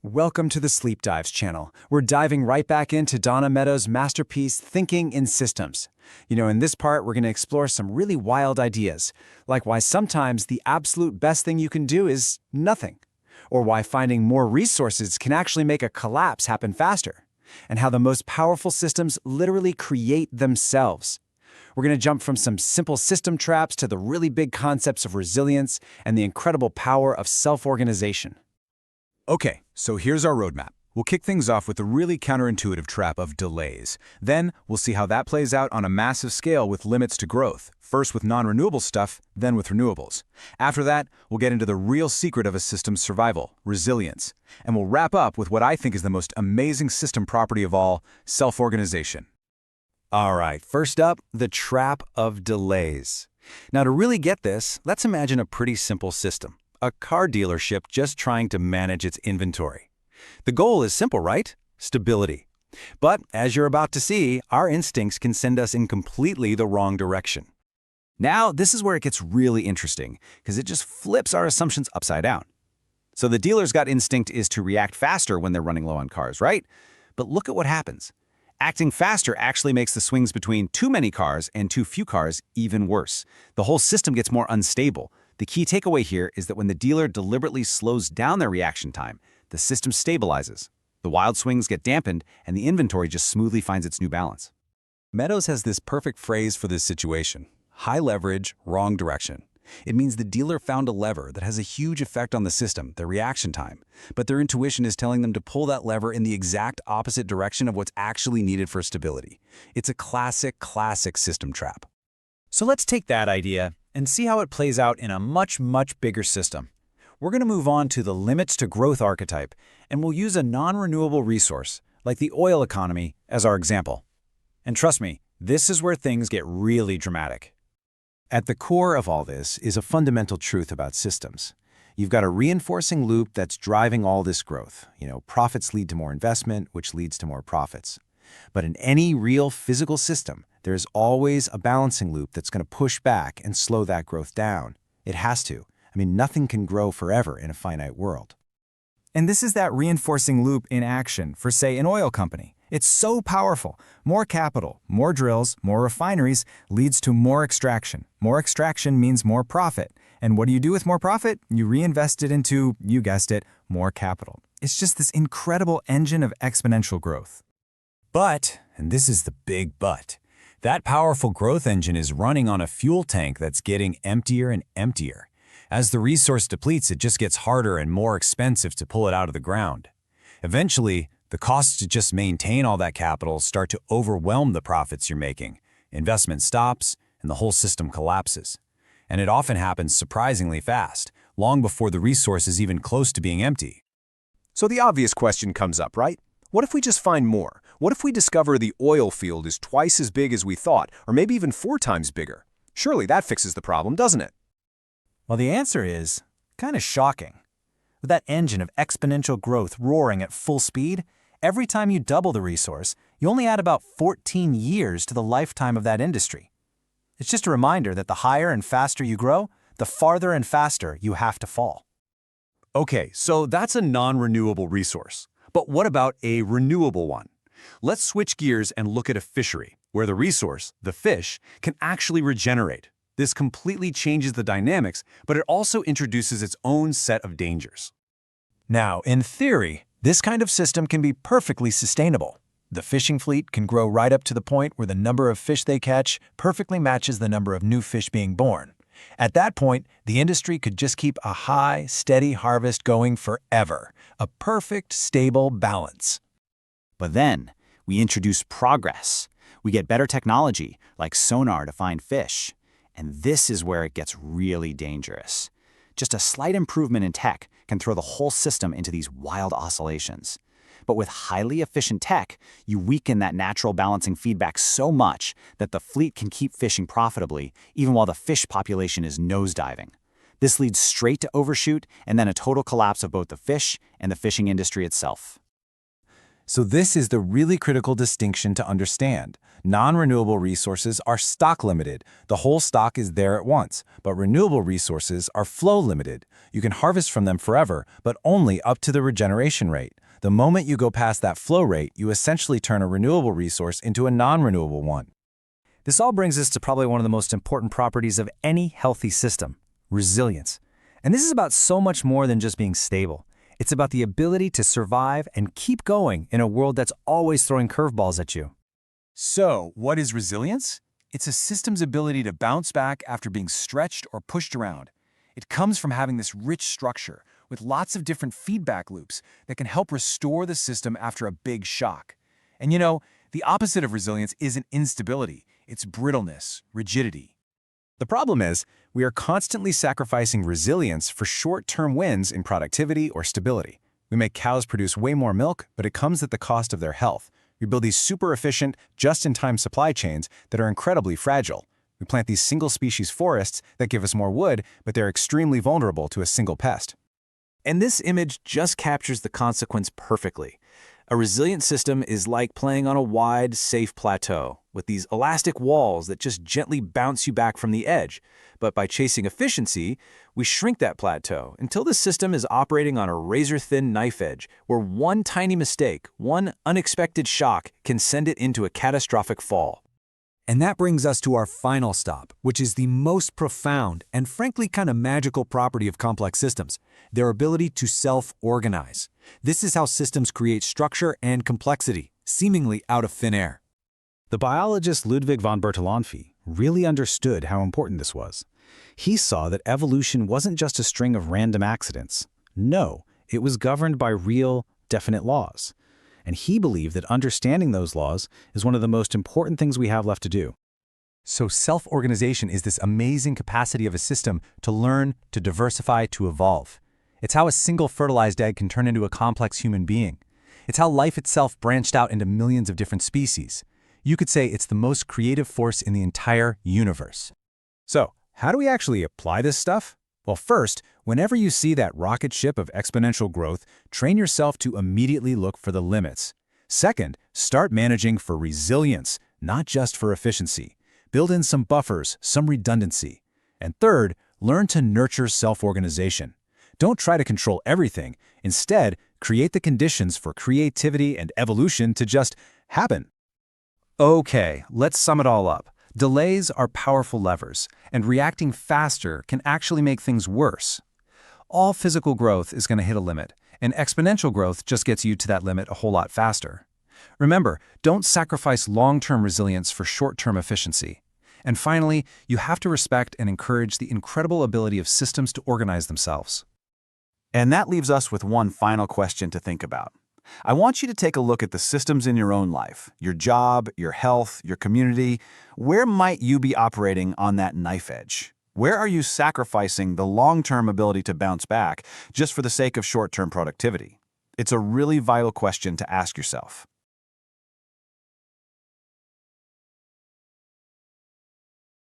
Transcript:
Welcome to the Sleep Dives channel. We're diving right back into Donna Meadows' masterpiece, Thinking in Systems. In this part, we're going to explore some really wild ideas, like why sometimes the absolute best thing you can do is nothing, or why finding more resources can actually make a collapse happen faster, and how the most powerful systems literally create themselves. We're going to jump from some simple system traps to the really big concepts of resilience and the incredible power of self-organization. Okay, so here's our roadmap. We'll kick things off with the really counterintuitive trap of delays. Then, we'll see how that plays out on a massive scale with limits to growth, first with non-renewable stuff, then with renewables. After that, we'll get into the real secret of a system's survival, resilience. And we'll wrap up with what I think is the most amazing system property of all, self-organization. All right, first up, the trap of delays. Now, to really get this, let's imagine a pretty simple system. A car dealership just trying to manage its inventory. The goal is simple, right? Stability. But as you're about to see, our instincts can send us in completely the wrong direction. Now, this is where it gets really interesting, because it just flips our assumptions upside down. So the dealer's gut instinct is to react faster when they're running low on cars, right? But look at what happens. Acting faster actually makes the swings between too many cars and too few cars even worse. The whole system gets more unstable. The key takeaway here is that when the dealer deliberately slows down their reaction time, the system stabilizes. The wild swings get dampened, and the inventory just smoothly finds its new balance. Meadows has this perfect phrase for this situation: high leverage, wrong direction. It means the dealer found a lever that has a huge effect on the system, their reaction time, but their intuition is telling them to pull that lever in the exact opposite direction of what's actually needed for stability. It's a classic system trap. So let's take that idea and see how it plays out in a much bigger system. We're going to move on to the limits to growth archetype, and we'll use a non-renewable resource, like the oil economy, as our example. And trust me, this is where things get really dramatic. At the core of all this is a fundamental truth about systems. You've got a reinforcing loop that's driving all this growth. Profits lead to more investment, which leads to more profits. But in any real physical system, there's always a balancing loop that's going to push back and slow that growth down. It has to. Nothing can grow forever in a finite world. And this is that reinforcing loop in action for, say, an oil company. It's so powerful. More capital, more drills, more refineries leads to more extraction. More extraction means more profit. And what do you do with more profit? You reinvest it into, you guessed it, more capital. It's just this incredible engine of exponential growth. But, and this is the big but, that powerful growth engine is running on a fuel tank that's getting emptier and emptier. As the resource depletes, it just gets harder and more expensive to pull it out of the ground. Eventually, the costs to just maintain all that capital start to overwhelm the profits you're making. Investment stops, and the whole system collapses. And it often happens surprisingly fast, long before the resource is even close to being empty. So the obvious question comes up, right? What if we just find more? What if we discover the oil field is twice as big as we thought, or maybe even 4 times bigger? Surely that fixes the problem, doesn't it? Well, the answer is kind of shocking. With that engine of exponential growth roaring at full speed, every time you double the resource, you only add about 14 years to the lifetime of that industry. It's just a reminder that the higher and faster you grow, the farther and faster you have to fall. Okay, so that's a non-renewable resource. But what about a renewable one? Let's switch gears and look at a fishery, where the resource, the fish, can actually regenerate. This completely changes the dynamics, but it also introduces its own set of dangers. Now, in theory, this kind of system can be perfectly sustainable. The fishing fleet can grow right up to the point where the number of fish they catch perfectly matches the number of new fish being born. At that point, the industry could just keep a high, steady harvest going forever, a perfect, stable balance. But then, we introduce progress. We get better technology, like sonar to find fish. And this is where it gets really dangerous. Just a slight improvement in tech can throw the whole system into these wild oscillations. But with highly efficient tech, you weaken that natural balancing feedback so much that the fleet can keep fishing profitably, even while the fish population is nosediving. This leads straight to overshoot and then a total collapse of both the fish and the fishing industry itself. So this is the really critical distinction to understand. Non-renewable resources are stock limited. The whole stock is there at once. But renewable resources are flow limited. You can harvest from them forever, but only up to the regeneration rate. The moment you go past that flow rate, you essentially turn a renewable resource into a non-renewable one. This all brings us to probably one of the most important properties of any healthy system: resilience. And this is about so much more than just being stable. It's about the ability to survive and keep going in a world that's always throwing curveballs at you. So, what is resilience? It's a system's ability to bounce back after being stretched or pushed around. It comes from having this rich structure with lots of different feedback loops that can help restore the system after a big shock. And the opposite of resilience isn't instability, it's brittleness, rigidity. The problem is, we are constantly sacrificing resilience for short-term wins in productivity or stability. We make cows produce way more milk, but it comes at the cost of their health. We build these super efficient, just-in-time supply chains that are incredibly fragile. We plant these single-species forests that give us more wood, but they're extremely vulnerable to a single pest. And this image just captures the consequence perfectly. A resilient system is like playing on a wide, safe plateau with these elastic walls that just gently bounce you back from the edge. But by chasing efficiency, we shrink that plateau until the system is operating on a razor-thin knife edge where one tiny mistake, one unexpected shock can send it into a catastrophic fall. And that brings us to our final stop, which is the most profound and frankly kind of magical property of complex systems: their ability to self-organize. This is how systems create structure and complexity, seemingly out of thin air. The biologist Ludwig von Bertalanffy really understood how important this was. He saw that evolution wasn't just a string of random accidents. No, it was governed by real, definite laws. And he believed that understanding those laws is one of the most important things we have left to do. So self-organization is this amazing capacity of a system to learn, to diversify, to evolve. It's how a single fertilized egg can turn into a complex human being. It's how life itself branched out into millions of different species. You could say it's the most creative force in the entire universe. So, how do we actually apply this stuff? Well, first, whenever you see that rocket ship of exponential growth, train yourself to immediately look for the limits. Second, start managing for resilience, not just for efficiency. Build in some buffers, some redundancy. And third, learn to nurture self-organization. Don't try to control everything. Instead, create the conditions for creativity and evolution to just happen. Okay, let's sum it all up. Delays are powerful levers, and reacting faster can actually make things worse. All physical growth is going to hit a limit, and exponential growth just gets you to that limit a whole lot faster. Remember, don't sacrifice long-term resilience for short-term efficiency. And finally, you have to respect and encourage the incredible ability of systems to organize themselves. And that leaves us with one final question to think about. I want you to take a look at the systems in your own life, your job, your health, your community. Where might you be operating on that knife edge? Where are you sacrificing the long-term ability to bounce back just for the sake of short-term productivity? It's a really vital question to ask yourself.